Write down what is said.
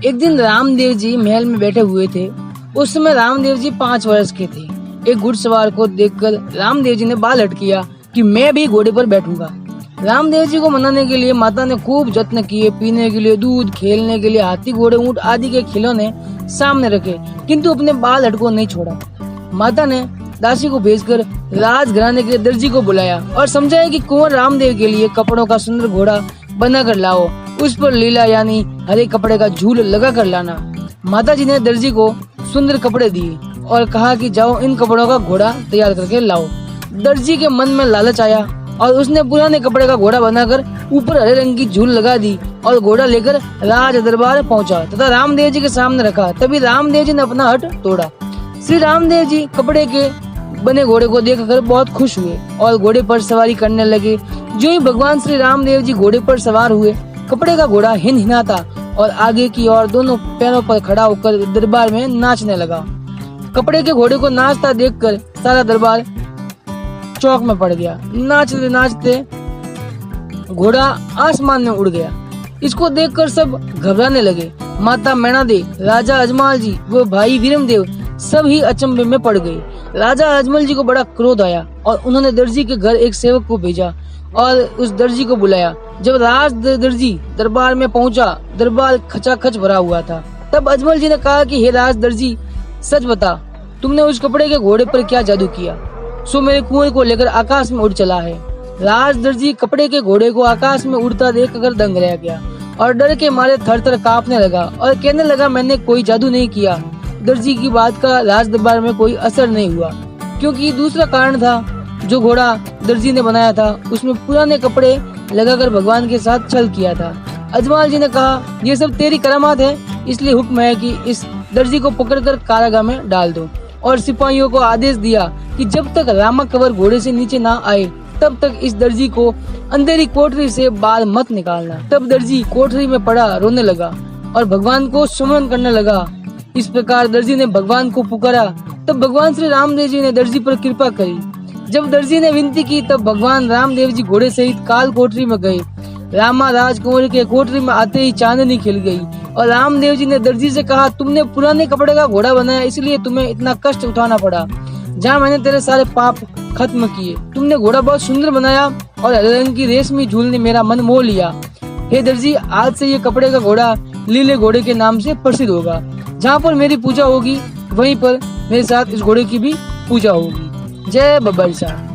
एक दिन रामदेव जी महल में बैठे हुए थे। उस समय रामदेव जी 5 वर्ष के थे। एक घुड़सवार को देखकर रामदेव जी ने बाल हटकिया कि मैं भी घोड़े पर बैठूंगा। रामदेव जी को मनाने के लिए माता ने खूब जत्न किए। पीने के लिए दूध, खेलने के लिए हाथी, घोड़े, ऊंट आदि के खिलौने सामने रखे, किंतु अपने बाल हटको नहीं छोड़ा। माता ने दासी को भेजकर राजघराने के दर्जी को बुलाया और समझाया कि कुंवर रामदेव के लिए कपड़ों का सुंदर घोड़ा बनाकर लाओ, उस पर लीला यानी हरे कपड़े का झूल लगा कर लाना। माता जी ने दर्जी को सुंदर कपड़े दिए और कहा कि जाओ इन कपड़ों का घोड़ा तैयार करके लाओ। दर्जी के मन में लालच आया और उसने पुराने कपड़े का घोड़ा बनाकर ऊपर हरे रंग की झूल लगा दी और घोड़ा लेकर राज दरबार पहुंचा तथा रामदेव जी के सामने रखा। तभी रामदेव जी ने अपना हठ तोड़ा। श्री रामदेव जी कपड़े के बने घोड़े को देखकर बहुत खुश हुए और घोड़े पर सवारी करने लगे। जो ही भगवान श्री रामदेव जी घोड़े पर सवार हुए, कपड़े का घोड़ा हिनहिनाता और आगे की ओर दोनों पैरों पर खड़ा होकर दरबार में नाचने लगा। कपड़े के घोड़े को नाचता देखकर सारा दरबार चौक में पड़ गया। नाचते नाचते घोड़ा आसमान में उड़ गया। इसको देखकर सब घबराने लगे। माता मैना दे, राजा अजमल जी व भाई वीरमदेव सब ही अचंभे में पड़ गए। राजा अजमल जी को बड़ा क्रोध आया और उन्होंने दर्जी के घर एक सेवक को भेजा और उस दर्जी को बुलाया। जब राज दर्जी दरबार में पहुंचा, दरबार खचाखच भरा हुआ था। तब अजमल जी ने कहा कि हे राज दर्जी, सच बता, तुमने उस कपड़े के घोड़े पर क्या जादू किया? सो मेरे कुएं को लेकर आकाश में उड़ चला है। राज दर्जी कपड़े के घोड़े को आकाश में उड़ता देखकर दंग रह गया और डर के मारे थर थर कांपने लगा और कहने लगा, मैंने कोई जादू नहीं किया। दर्जी की बात का राज दरबार में कोई असर नहीं हुआ, क्योंकि दूसरा कारण था। जो घोड़ा दर्जी ने बनाया था उसमें पुराने कपड़े लगाकर भगवान के साथ छल किया था। अजमल जी ने कहा, ये सब तेरी करामात है, इसलिए हुक्म है कि इस दर्जी को पकड़कर कारागार में डाल दो। और सिपाहियों को आदेश दिया कि जब तक रामा कंवर घोड़े से नीचे ना आए तब तक इस दर्जी को अंधेरी कोठरी से बाहर मत निकालना। तब दर्जी कोठरी में पड़ा रोने लगा और भगवान को सुमरन करने लगा। इस प्रकार दर्जी ने भगवान को पुकारा। तब भगवान श्री रामदेव जी ने दर्जी पर कृपा करी। जब दर्जी ने विनती की तब भगवान रामदेव जी घोड़े सहित काल कोठरी में गए। रामा राजकुंवर के कोठरी में आते ही चांदनी खिल गई और रामदेव जी ने दर्जी से कहा, तुमने पुराने कपड़े का घोड़ा बनाया, इसलिए तुम्हें इतना कष्ट उठाना पड़ा। जहाँ मैंने तेरे सारे पाप खत्म किए। तुमने घोड़ा बहुत सुंदर बनाया और हरे रंग की रेशमी झूल ने मेरा मन मोह लिया। हे दर्जी, आज से ये कपड़े का घोड़ा लीले घोड़े के नाम से प्रसिद्ध होगा। जहाँ पर मेरी पूजा होगी वहीं पर मेरे साथ इस घोड़े की भी पूजा होगी। जय बब्बर शाह।